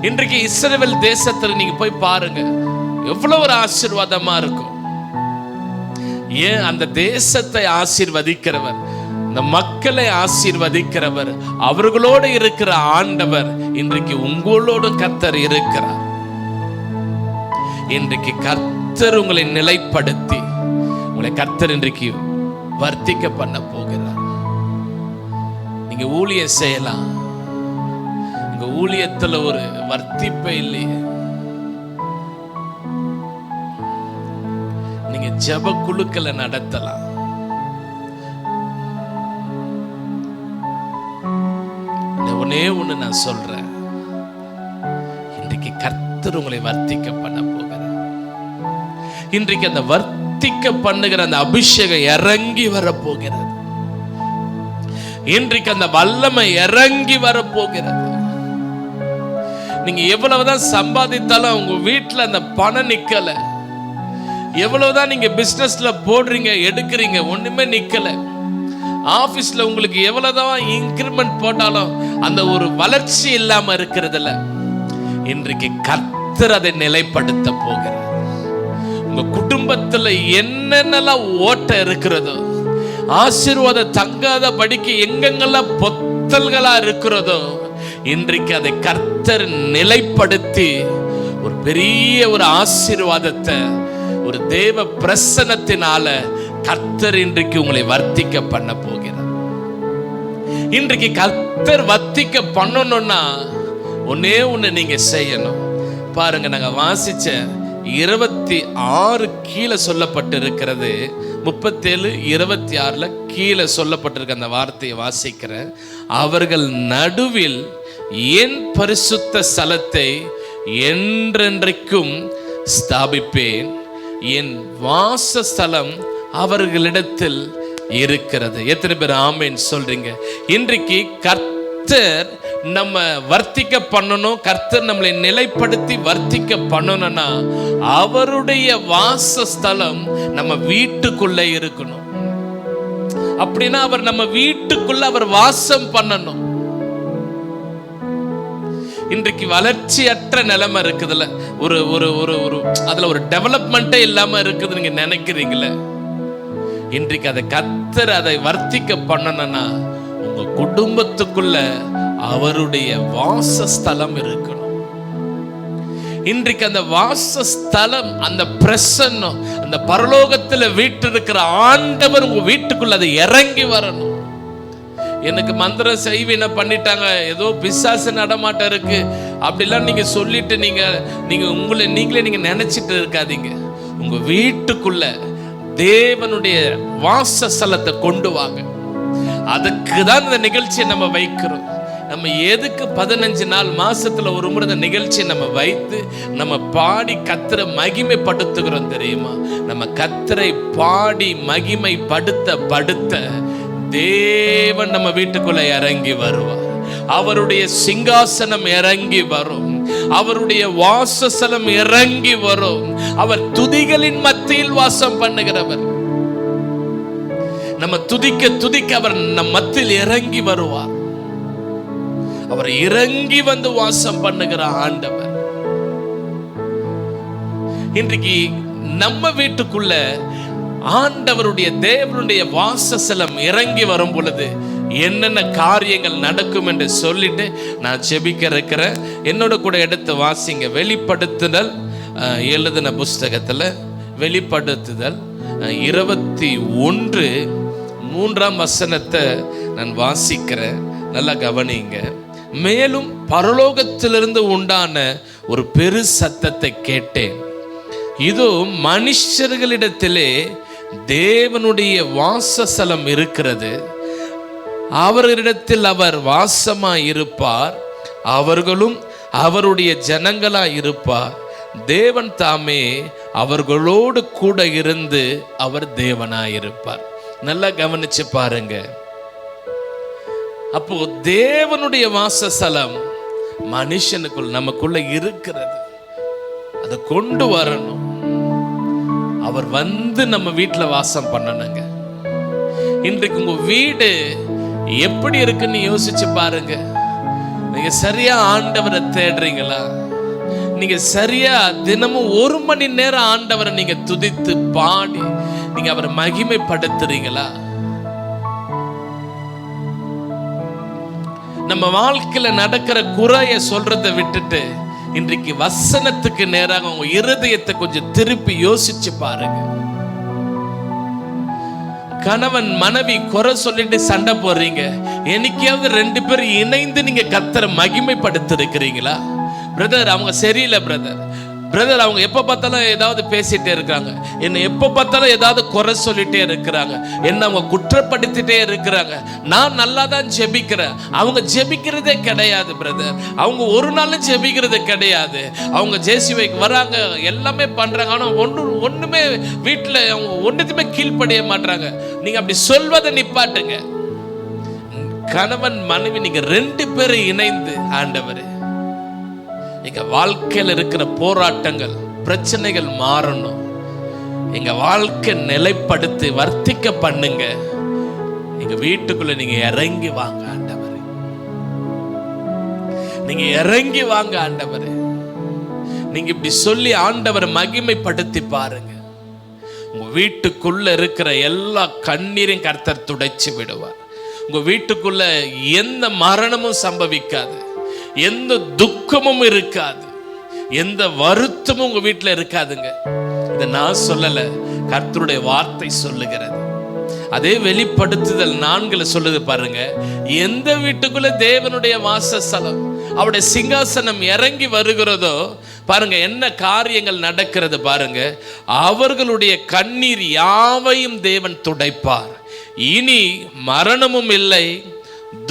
இன்றைக்கு இஸ்ரவேல் தேசத்துல நீங்க போய் பாருங்க, எவ்வளவு ஒரு ஆசீர்வாதமா இருக்கும். ஏன்? அந்த தேசத்தை ஆசீர்வதிக்கிறவர், இந்த மக்களை ஆசீர்வதிக்கிறவர், அவர்களோடு இருக்கிற ஆண்டவர் இன்றைக்கு உங்களோடும் கர்த்தர் இருக்கிறார். இன்றைக்கு கர்த்தர் உங்களை நிலைப்படுத்தி உங்களை கர்த்தர் இன்றைக்கு வர்த்திக்க பண்ண போகிறார். நீங்க ஊழியம் செய்யலாம், உங்க ஊழியத்துல ஒரு வர்த்திப்பே இல்லையே. நீங்க ஜெப குழுக்களை நடத்தலாம், ஒன்னே ஒண்ணு நான் சொல்றேன், இன்றைக்கு கர்த்தர் உங்களை வர்த்திக்க பண்ண போகிறார். இன்றைக்கு அந்த வர்த்திக்க பண்ணுகிற அந்த அபிஷேகம் இறங்கி வரப்போகிறது. இன்றைக்கு அந்த வல்லமை இறங்கி வரப்போகிறது. நீங்க எவ்வளவுதான் சம்பாதித்தாலும் உங்க வீட்டுல அந்த பணம் நிக்கல, எவ்வளவுதான் நீங்க பிசினஸ்ல போடுறீங்க எடுக்கிறீங்க ஒண்ணுமே நிக்கல, ஆபீஸ்ல உங்களுக்கு எவ்வளவுதான் இன்கிரிமெண்ட் போட்டாலும் அந்த ஒரு வளர்ச்சி இல்லாம இருக்கிறதுல, இன்றைக்கு கர்த்தர் அதை நிலைப்படுத்த போகிறார். உங்க குடும்பத்துல என்னென்னலாம் ஓட்ட இருக்கிறதோ, ஆசீர்வாதம் தங்காத படிக்கு எங்கெங்கெல்லாம் பொத்தல்களா இருக்கிறதோ, இன்றைக்கு அதை கர்த்தர் நிலைப்படுத்தி ஒரு பெரிய ஒரு ஆசீர்வாதத்தை ஒரு தேவ பிரசன்னத்தினால கர்த்தர் இன்றைக்கு உங்களை வர்த்திக்க பண்ண போகிறார். இன்றைக்கு கர்த்தர் வர்த்திக்க பண்ணணும்னா ஒன்னே ஒண்ணு நீங்க செய்யணும். பாருங்க, நாங்க வாசிச்ச 26 கீழே சொல்லப்பட்டு இருக்கிறது, 37 26 கீழே சொல்லப்பட்டிருக்க அந்த வார்த்தையை வாசிக்கிறேன். அவர்கள் நடுவில் என் பரிசுத்த ஸ்தலத்தை என்றென்றைக்கும் ஸ்தாபிப்பேன், என் வாசஸ்தலம் அவர்களிடத்தில் இருக்கிறது. எத்தனை பேர் ஆமென் சொல்றீங்க? இன்றைக்கு கர்த்தர் நம்ம வர்த்திக்க பண்ணணும், கர்த்தர் நம்மளை நிலைப்படுத்தி வர்த்திக்க பண்ணணும்னா அவருடைய வாசஸ்தலம் நம்ம வீட்டுக்குள்ள இருக்கணும். அப்படின்னா அவர் நம்ம வீட்டுக்குள்ள அவர் வாசம் பண்ணணும். இன்றைக்கு வளர்ச்சியற்ற நிலைமை இருக்குதுல்ல, ஒரு ஒரு ஒரு ஒரு அதுல ஒரு டெவலப்மெண்ட்டே இல்லாம இருக்குது நீங்க நினைக்கிறீங்களே, இன்றைக்கு அதை கர்த்தர் அதை வர்த்திக்க பண்ணணும்னா உங்க குடும்பத்துக்குள்ள அவருடைய வாசஸ்தலம் இருக்கணும். இன்றைக்கு அந்த வாசஸ்தலம், அந்த பிரசன்னம், அந்த பரலோகத்துல வீற்றிருக்கிற ஆண்டவர் உங்க வீட்டுக்குள்ள அதை இறங்கி வரணும். எனக்கு மந்திரம் செய்வினை பண்ணிட்டாங்க, ஏதோ பிசாசு நடமாட்டம் இருக்கு அப்படிலாம் நீங்க சொல்லிட்டு நீங்க உங்களை நீங்களே நினைச்சிட்டு இருக்காதீங்க. உங்க வீட்டுக்குள்ள தேவனுடைய வாசஸ்தலத்தை கொண்டு வாங்க. அதுக்கு தான் இந்த நிகழ்ச்சியை நம்ம வைக்கிறோம். நம்ம எதுக்கு 15 நாள் மாசத்துல ஒரு முறை இந்த நிகழ்ச்சியை நம்ம வைத்து நம்ம பாடி கர்த்தரை மகிமைப்படுத்துகிறோம் தெரியுமா? நம்ம கர்த்தரை பாடி மகிமைப்படுத்த தேவன் நம்ம வீட்டுக்குள்ள இறங்கி வருவார். அவருடைய சிங்காசனம் இறங்கி வரும், அவருடைய வாசஸ்தலம் இறங்கி வரும். அவர் துதிகளின் மத்தியில் வாசம் பண்ணுகிறவர். நம்ம துதிக்க அவர் நம் மத்தியில் இறங்கி வருவார். அவர் இறங்கி வந்து வாசம் பண்ணுகிற ஆண்டவர். இன்றைக்கு நம்ம வீட்டுக்குள்ள ஆண்டவருடைய தேவனுடைய வாசஸ்தலம் இறங்கி வரும் பொழுது என்னென்ன காரியங்கள் நடக்கும் என்று சொல்லிட்டு நான் ஜெபிக்க இருக்கிறேன். என்னோட கூட எடுத்து வாசிங்க. வெளிப்படுத்துதல் எழுதின புஸ்தகத்துல வெளிப்படுத்துதல் 21:3 நான் வாசிக்கிறேன். நல்லா கவனிங்க. மேலும் பரலோகத்திலிருந்து உண்டான ஒரு பெரு சத்தத்தை கேட்டேன். இதோ மனுஷர்களிடத்திலே தேவனுடைய வாசஸ்தலம் இருக்கிறது. அவர்களிடத்தில் அவர் வாசமாய் இருப்பார், அவர்களும் அவருடைய ஜனங்களாய் இருப்பார். தேவன் தாமே அவர்களோடு கூட இருந்து அவர் தேவனாய் இருப்பார். நல்லா கவனிச்சு பாருங்க. அப்போ தேவனுடைய வாசஸ்தலம் மனுஷனுக்குள் நமக்குள்ள இருக்கிறது. அதை கொண்டு வரணும். அவர் வந்து நம்ம வீட்டுல வாசம் பண்ணணுங்க. இன்றைக்கு உங்க வீடு எப்படி இருக்குன்னு யோசிச்சு பாருங்க. நீங்க சரியா ஆண்டவரை தேடுறீங்களா? நீங்க சரியா தினமும் 1 மணி நேரம் ஆண்டவரை நீங்க துதித்து பாடி நீங்க அவரை மகிமைப்படுத்துறீங்களா? நம்ம வாழ்க்கையில நடக்கிற குறைய சொல்றதை விட்டுட்டு இன்றைக்கு வசனத்துக்கு நேராக உங்க இருதயத்தை கொஞ்சம் திருப்பி யோசிச்சு பாருங்க. கணவன் மனைவி குறை சொல்லிட்டு சண்டை போடுறீங்க. என்னைக்காவது 2 பேரும் இணைந்து நீங்க கர்த்தரை மகிமைப்படுத்தி இருக்கிறீங்களா? பிரதர் அவங்க சரியில்லை பிரதர் அவங்க எப்போ பார்த்தாலும் ஏதாவது பேசிட்டே இருக்காங்க, என்னை எப்போ பார்த்தாலும் ஏதாவது குறை சொல்லிட்டே இருக்கிறாங்க, என்ன அவங்க குற்றப்படுத்திட்டே இருக்கிறாங்க. நான் நல்லா தான் ஜெபிக்கிறேன், அவங்க ஜெபிக்கிறதே கிடையாது பிரதர். அவங்க ஒரு நாளும் ஜெபிக்கிறது கிடையாது. அவங்க ஜேசிவைக்கு வராங்க, எல்லாமே பண்றாங்க, ஆனால் ஒண்ணுமே வீட்டில் அவங்க ஒன்றுத்துமே கீழ்ப்படிய மாட்டாங்க. நீங்க அப்படி சொல்வதை நிப்பாட்டுங்க. கணவன் மனைவி நீங்க 2 பேரும் இணைந்து ஆண்டவரே எங்க வாழ்க்கையில் இருக்கிற போராட்டங்கள் பிரச்சனைகள் மாறணும், எங்க வாழ்க்கை நிலைப்படுத்தி வர்த்திக்க பண்ணுங்க. எங்க வீட்டுக்குள்ள நீங்க இறங்கி வாங்க ஆண்டவரே, நீங்க இறங்கி வாங்க ஆண்டவரே. நீங்க இப்படி சொல்லி ஆண்டவரை மகிமைப்படுத்தி பாருங்க. உங்க வீட்டுக்குள்ள இருக்கிற எல்லா கண்ணீரையும் கர்த்தர் துடைச்சு விடுவார். உங்க வீட்டுக்குள்ள எந்த மரணமும் சம்பவிக்காது, எந்த துக்கமும் இருக்காது, எந்த வருத்தமும் உங்க வீட்டுல இருக்காதுங்க. இதை நான் சொல்லல, கர்த்தருடைய வார்த்தை சொல்லுகிறது. அதே வெளிப்படுத்துதல் 4 சொல்லுது பாருங்க. எந்த வீட்டுக்குள்ள தேவனுடைய வாசஸ்தலம் அவருடைய சிங்காசனம் இறங்கி வருகிறதோ பாருங்க என்ன காரியங்கள் நடக்கிறது பாருங்க. அவர்களுடைய கண்ணீர் யாவையும் தேவன் துடைப்பார். இனி மரணமும் இல்லை,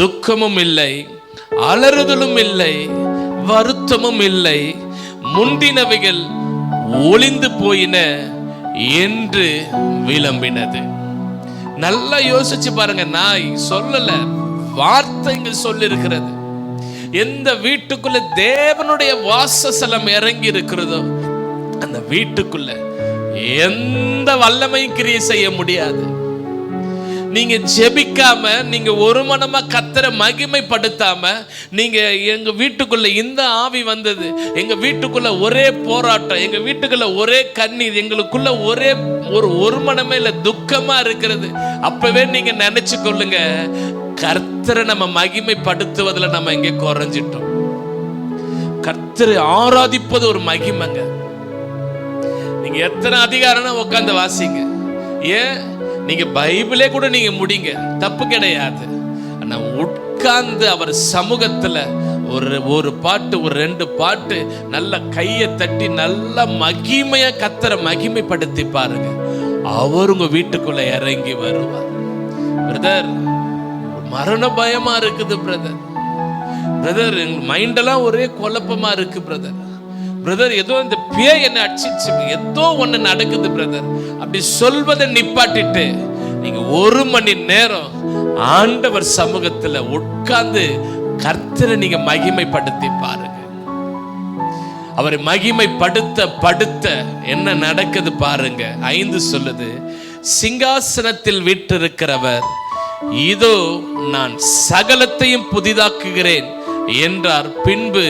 துக்கமும் இல்லை, அலறுதலும் இல்லை, வருத்தமும் இல்லை, முந்தினவைகள் ஒளிந்து போயின என்று விளம்பினது. நல்லா யோசிச்சு பாருங்க. நான் சொல்லல, வார்த்தைகள் சொல்லி இருக்கிறது. எந்த வீட்டுக்குள்ள தேவனுடைய வாசஸ்தலம் இறங்கி இருக்கிறதோ அந்த வீட்டுக்குள்ள எந்த வல்லமையும் கிரியை செய்ய முடியாது. நீங்க ஜெபிக்காம, நீங்க ஒரு மனமா கர்த்தரை மகிமைப்படுத்தாம, நீங்க எங்க வீட்டுக்குள்ள இந்த ஆவி வந்தது, எங்க வீட்டுக்குள்ள ஒரே போராட்டம், எங்க வீட்டுக்குள்ள ஒரே கண்ணீர், எங்களுக்குள்ள ஒரு மனமே இல்ல, துக்கமா இருக்கிறது, அப்பவே நீங்க நினைச்சு கொள்ளுங்க கர்த்தரை நம்ம மகிமைப்படுத்துவதில் நம்ம எங்கே குறைஞ்சிட்டோம். கர்த்தரை ஆராதிப்பது ஒரு மகிமைங்க. நீங்க எத்தனை அதிகாரம் உட்கார்ந்து வாசிங்க, ஏன் நீங்க பைபிளே கூட நீங்க முடிங்க, தப்பு கிடையாது. ஆனா உட்கார்ந்து அவர் சமூகத்துல ஒரு பாட்டு, ஒரு 2 பாட்டு நல்ல கையை தட்டி நல்ல மகிமையா கர்த்தரை மகிமைப்படுத்தி பாருங்க, அவர் உங்க வீட்டுக்குள்ள இறங்கி வருவார். பிரதர், மரண பயமா இருக்குது பிரதர். பிரதர், எங்க மைண்டெல்லாம் ஒரே குழப்பமா இருக்கு பிரதர். பிரதர், ஏதோ இந்த பேய் என்ன அடிச்சிச்சு, ஏதோ ஒண்ணு நடக்குது பிரதர். அப்படி சொல்வதை நிப்பாட்டிட்டு நீங்க 1 மணி நேரம் ஆண்டவர் சமூகத்துல உட்கார்ந்து கர்த்தரை நீங்க மகிமைப்படுத்தி பாருங்க. அவரை மகிமைப்படுத்த என்ன நடக்குது பாருங்க. 5 சொல்லுது, சிங்காசனத்தில் வீற்றிருக்கிறவர் இதோ நான் சகலத்தையும் புதிதாக்குகிறேன் என்றார். பின்பு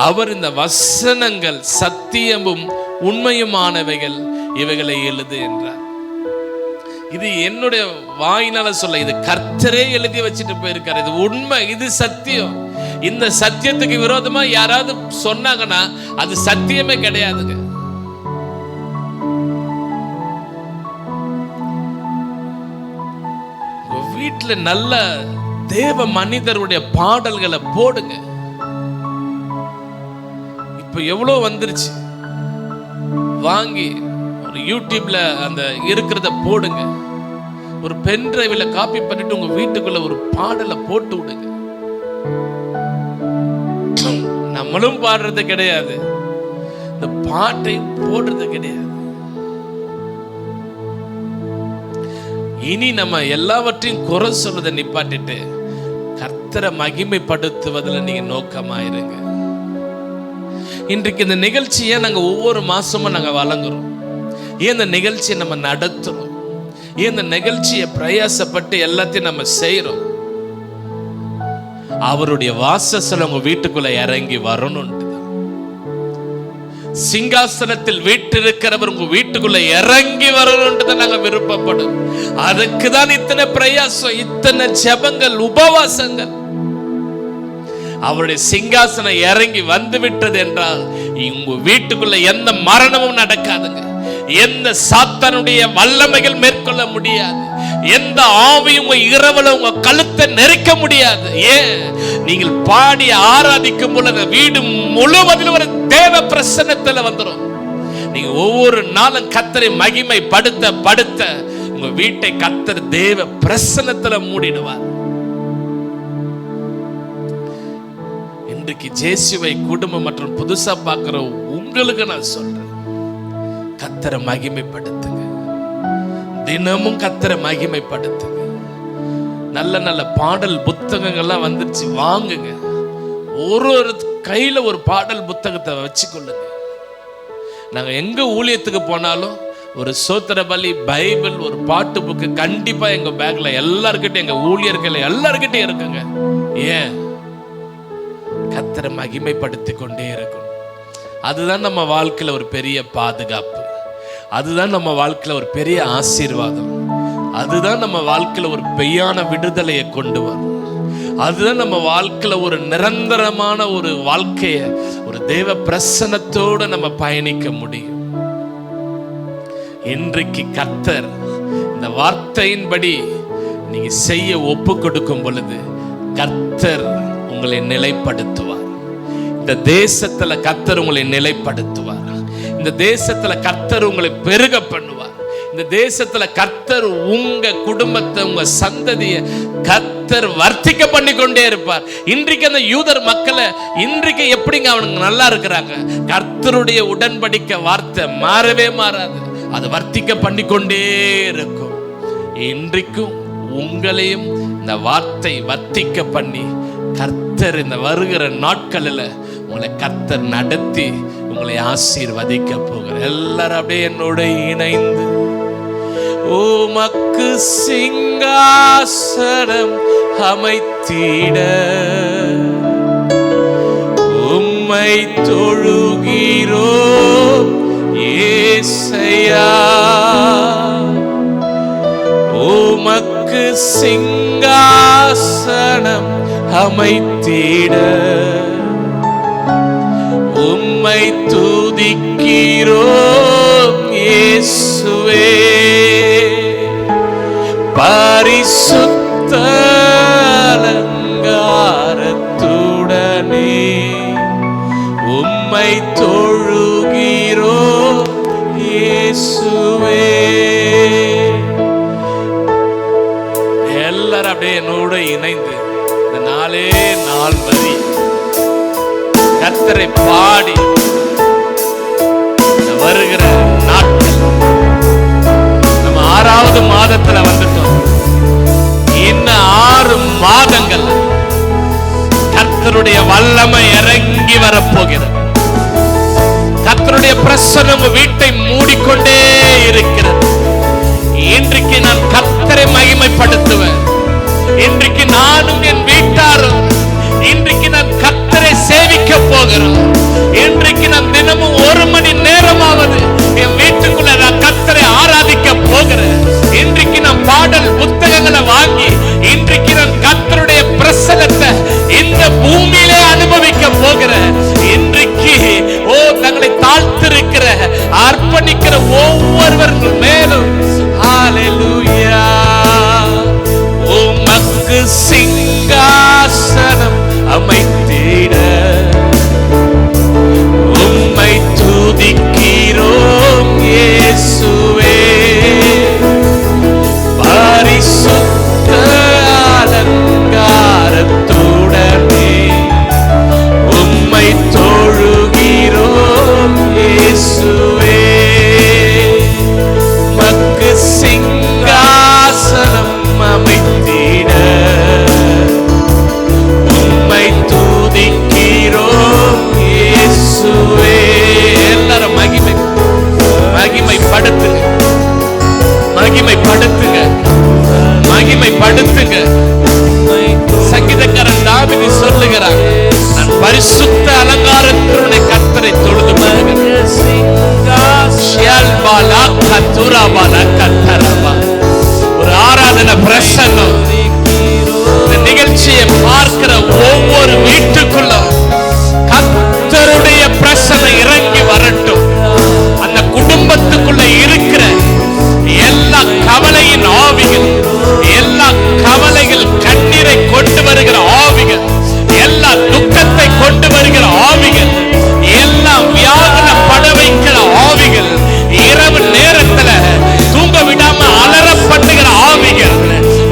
அவர் இந்த வசனங்கள் சத்தியமும் உண்மையுமானவைகள், இவைகளை எழுது என்றார். இது என்னுடைய வாயினால சொல்ல, இது கர்த்தரே எழுதி வச்சுட்டு போயிருக்காரு. இது உண்மை, இது சத்தியம். இந்த சத்தியத்துக்கு விரோதமா யாராவது சொன்னாங்கன்னா அது சத்தியமே கிடையாதுங்க. வீட்டுல நல்ல தேவ மனிதருடைய பாடல்களை போடுங்க. இப்ப எவ்வளவு வந்துருச்சு, வாங்கி ஒரு யூடியூப்ல அந்த இருக்கிறத போடுங்க. ஒரு பென் டிரைவ்ல காப்பி பண்ணிட்டு உங்க வீட்டுக்குள்ள ஒரு பாடலை போட்டு விடுங்க. நம்மளும் பாடுறது கிடையாது, இந்த பாட்டை போடுறது கிடையாது. இனி நம்ம எல்லாவற்றையும் குறை சொல்றதை நிப்பாட்டிட்டு கர்த்தரை மகிமைப்படுத்துவதில் நீங்க நோக்கமாயிருங்க. இன்றைக்கு இந்த நிகழ்ச்சியை நாங்க ஒவ்வொரு மாசமும் நாங்க வழங்குறோம். ஏன் இந்த நிகழ்ச்சியை நம்ம நடத்துறோம், ஏன் இந்த நிகழ்ச்சியை பிரயாசப்பட்டு எல்லாத்தையும் நம்ம செய்யறோம், அவருடைய வாசஸ்தலம் உங்க வீட்டுக்குள்ள இறங்கி வரணும். சிங்காசனத்தில் வீற்றிருக்கிறவர் உங்க வீட்டுக்குள்ள இறங்கி வரணும்ன்றத நாங்க விருப்பப்படும். அதுக்குதான் இத்தனை பிரயாசம், இத்தனை ஜெபங்கள், உபவாசங்கள். அவருடைய சிங்காசனம் இறங்கி வந்து விட்டது என்றால் உங்க வீட்டுக்குள்ள எந்த மரணமும் நடக்காதுங்க, எந்த சாத்தானுடைய வல்லமைகள் மேற்கொள்ள முடியாது, எந்த ஆவியும் உங்க இரவுல உங்க கழுத்தை நெருக்க முடியாது. ஏன், நீங்கள் பாடி ஆராதிக்கும் பொழுது வீடு முழுவதிலும் ஒரு தேவ பிரசன்னத்துல வந்துடும். நீங்க ஒவ்வொரு நாளும் கர்த்தரை மகிமைப்படுத்த உங்க வீட்டை கர்த்தர் தேவ பிரசன்னத்துல மூடிடுவார். இன்றைக்கு ஜேசுவை குடும்பம் மற்றும் புதுசா பார்க்கிற உங்களுக்கு நான் சொல்றேன், கர்த்தரை மகிமைப்படுத்துங்க. தினமும் கர்த்தரை மகிமைப்படுத்துங்க. நல்ல நல்ல பாடல் புத்தகங்கள்லாம் வந்துருச்சு, வாங்குங்க. ஒரு கையில ஒரு பாடல் புத்தகத்தை வச்சுக்கொள்ளுங்க. நாங்க எங்க ஊழியத்துக்கு போனாலும் ஒரு சோத்திர பலி, பைபிள், ஒரு பாட்டு புக்கு கண்டிப்பா எங்க பேக்ல எல்லார்கிட்டையும், எங்க ஊழியர்கள் எல்லார்கிட்டையும் இருக்குங்க. ஏன், கர்த்தரை மகிமைப்படுத்தி கொண்டே இருக்கணும். அதுதான் நம்ம வாழ்க்கையில ஒரு பெரிய பாதுகாப்பு, அதுதான் நம்ம வாழ்க்கையில ஒரு பெரிய ஆசீர்வாதம், அதுதான் நம்ம வாழ்க்கையில ஒரு பெய்யான விடுதலையை கொண்டு வரும். அதுதான் நம்ம வாழ்க்கையில ஒரு நிரந்தரமான ஒரு வாழ்க்கையை ஒரு தேவ பிரசன்னத்தோடு நம்ம பயணிக்க முடியும். இன்றைக்கு கர்த்தர் இந்த வார்த்தையின்படி நீங்க செய்ய ஒப்பு கொடுக்கும் பொழுது கர்த்தர் உங்களை நிலைப்படுத்துவார். இந்த தேசத்துல கர்த்தர் உங்களை நிலைப்படுத்துவார். இந்த தேசத்துல கர்த்தர் உங்களை பெருக பண்ணுவார். இந்த தேசத்துல கர்த்தர் உங்க குடும்பத்தை, உங்க சந்ததியை கர்த்தர் வர்த்திக்க பண்ணி கொண்டே இருப்பார். இன்றைக்கு அந்த யூதர் மக்களை இன்றைக்கு எப்படிங்க அவனுங்க நல்லா இருக்கிறாங்க? கர்த்தருடைய உடன்படிக்கை வார்த்தை மாறவே மாறாது, அது வர்த்திக்க பண்ணி கொண்டே இருக்கும். இன்றைக்கும் உங்களையும் இந்த வார்த்தை வர்த்திக்க பண்ணி கர்த்தர் இந்த வருகிற நாட்களில் உங்களை கர்த்தர் நடத்தி உங்களை ஆசீர்வதிக்க போகிறார். எல்லாரும் அப்படியே என்னோட இணைந்து, உமக்கு சிங்காசனம் அமைத்திட உம்மை தொழுகிறோம் ஏசையா. உமக்கு சிங்காசனம் சிங்காசனம் அமைத்திட உம்மை துதிக்கிறோம் இயேசுவே. பரிசுத்த அலங்காரத்துடனே உம்மை தொழுகிறோம் இயேசுவே. எல்லாரும் அப்படியே என்னோட இணைந்து இந்த நாளே நாள் வரி கர்த்தரை பாடி வருகிற நாட்கள் நம்ம 6வது மாதத்துல வந்துட்டோம். இன்னும் 6 மாதங்கள் கர்த்தருடைய வல்லமை இறங்கி வரப்போகிறது. கர்த்தருடைய பிரசன்னம் வீட்டை மூடிக்கொண்டே இருக்கிறது. இன்றைக்கு நான் கர்த்தரை மகிமைப்படுத்துவேன். இன்றைக்கு நானும் என் வீட்டாரும் இன்றைக்கு நான் கர்த்தரை சேவிக்க போகிறோம். இன்றைக்கு நான் தினமும் 1 மணி நேரமாவது என் வீட்டுக்குள்ள நான் கர்த்தரை ஆராதிக்க போகிறேன். இன்றைக்கு நான் பாடல் புத்தகங்களை வாங்கி இன்றைக்கு நான் கர்த்தருடைய பிரசன்னத்தை இந்த பூமியிலே அனுபவிக்க போகிறேன். இன்றைக்கு தங்களை தாழ்த்திருக்கிற அர்ப்பணிக்கிற ஒவ்வொருவர் மேலும் ஹல்லேலூயா. உமக்கு சிங்காசனம் அமைத்திட உம்மை துதிக்கிறோம் இயேசுவே. பரிசுத்த அலங்காரத்துடனே உம்மை தொழுகிறோம் இயேசுவே. உமக்கு சிங்காசனம் அமைத்திட உம்மை துதிக்கிறோம் இயேசுவே. எல்லாரும் மகிமைப்படுத்துங்க, மகிமைப்படுத்துங்க, மகிமைப்படுத்துங்க. சங்கீதக்காரன் தாவீது சொல்லுகிறார், நான் பரிசுத்த அலங்காரத்துடனே கர்த்தரை தொழுது ஒரு ஆராதனை பிரசன்னம். இந்த நிகழ்ச்சியை பார்க்கிற ஒவ்வொரு வீட்டுக்குள்ள கர்த்தருடைய பிரசன்னம் இறங்கி வரட்டும். அந்த குடும்பத்துக்குள்ள இருக்கிற எல்லா கவலையின் ஆவிகள், எல்லா கவலைகள் கண்ணீரை கொண்டு வருகிற ஆவிகள், எல்லா துக்கத்தை கொண்டு வருகிற ஆவிகள், எல்லா வியாகுலப்பட வைக்கிற ஆவிகள், இரவு நேரத்துல தூங்க விடாம அலற பண்ணுகிற ஆவிகள்.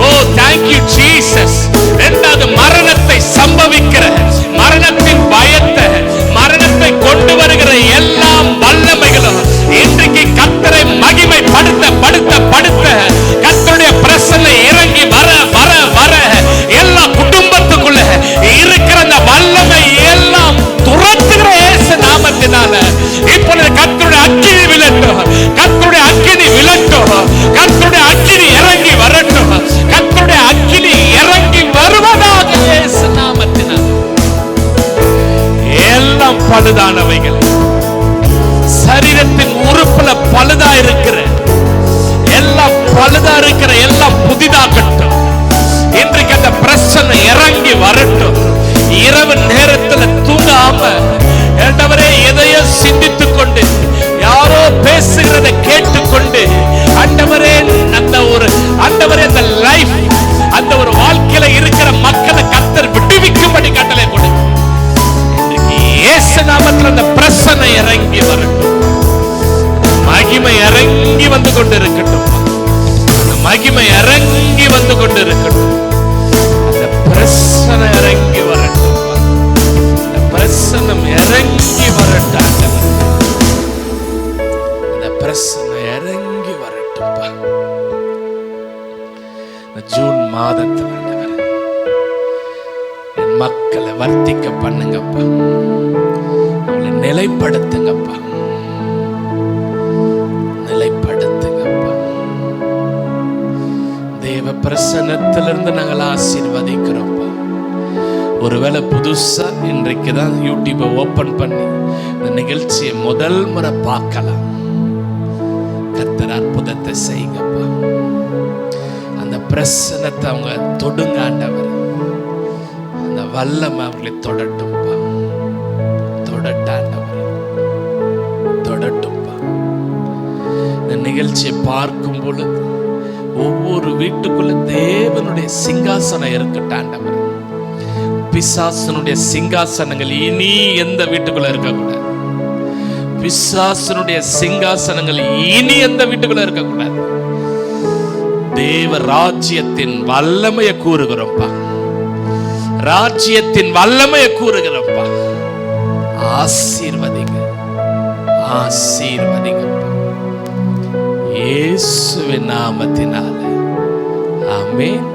ஓ தேங்க்யூ ஜீசஸ். 2வது மரணத்தை சம்பவிக்கிற, மரணத்தின் பயத்தை, மரணத்தை கொண்டு வருகிற எல்லா வல்லமைகளும் இன்றைக்கு கர்த்தரை மகிமைப்படுத்த படுத்த படுத்த கர்த்தருடைய பிரசன்னம் இறங்கி வர வர வர எல்லா குடும்பத்துக்குள்ள இருக்கிற அந்த வல்லமை எல்லாம் துரத்துகிற இயேசு நாமத்தினால இப்பொழுது கர்த்தருடைய அக்கினி விழட்டும், கர்த்தருடைய அக்கினி விழட்டும், கர்த்தருடைய அக்கினி இறங்கி வரட்டும், கர்த்தருடைய அக்கினி இறங்கி வருவதாக இயேசு நாமத்தினால. எல்லாம் பழுதானவைகள், சரீரத்தின் உறுப்புல பழுதா இருக்கிற எல்லாம் பழுதா இருக்கிற எல்லாம் புதிதாகட்டும். இன்றைக்கு அந்த பிரச்சனை இறங்கி வரட்டும். இரவு நேரத்துல தூங்காம ஆண்டவரே எதையோ சிந்தித்துக் கொண்டு யாரோ பேசுகிறதை கேட்டுக்கொண்டு ஆண்டவரே அந்த லைஃப் அந்த ஒரு வாழ்க்கையில இருக்கிற மக்களை கர்த்தர் விடுவிக்கும்படி கட்டளை கொடு. இன்றைக்கு இயேசு நாமத்தில் அந்த பிரசன்னம் இறங்கி வரட்டும். மகிமை இறங்கி வந்து கொண்டிருக்கட்டும். மகிமை இறங்கி வந்து கொண்டிருக்கட்டும். அந்த பிரசன்னம் இறங்கி வரட்டும். அந்த பிரசன்னம் இறங்கி வரட்டும். அந்த பிரசன்னம் இறங்கி வரட்டும். ஜூன் மாதத்தில் என் மக்களை வர்த்திக்க பண்ணுங்கப்பா. அவங்களை நிலைப்படுத்துங்கப்பா, நிலைப்படுத்துங்கப்பா. தேவ பிரசன்னத்திலிருந்து நாங்கள் ஆசீர்வதிக்கிறோம்ப்பா. ஒருவேளை புதுசா இன்றைக்கு தான் யூடியூபை ஓபன் பண்ணி இந்த நிகழ்ச்சியை முதல் முறை பார்க்கலாம். கர்த்தர் அற்புதத்தை செய்யுங்கப்பா. அந்த பிரசன்னத்தை அவங்க தொடுங்க ஆண்டவர். வல்லமை அவர்களை தொடட்டும்பா, தொடட்டாண்டவரே, தொடட்டும்பா. இந்த நிகழ்ச்சியை பார்க்கும் பொழுது ஒவ்வொரு வீட்டுக்குள்ள தேவனுடைய சிங்காசனம் இருக்கட்டாண்டவர். பிசாசனுடைய சிங்காசனங்கள் இனி எந்த வீட்டுக்குள்ள இருக்கக்கூடாது. பிசாசனுடைய சிங்காசனங்கள் இனி எந்த வீட்டுக்குள்ள இருக்கக்கூடாது. தேவ ராஜ்யத்தின் வல்லமையை கூறுகிறோம்ப்பா, ராஜ்யத்தின் வல்லமையை கூறுகிறோம்ப்பா. ஆசீர்வதிங்க, ஆசீர்வதிங்கப்பா, இயேசுவின் நாமத்தினால ஆமென்.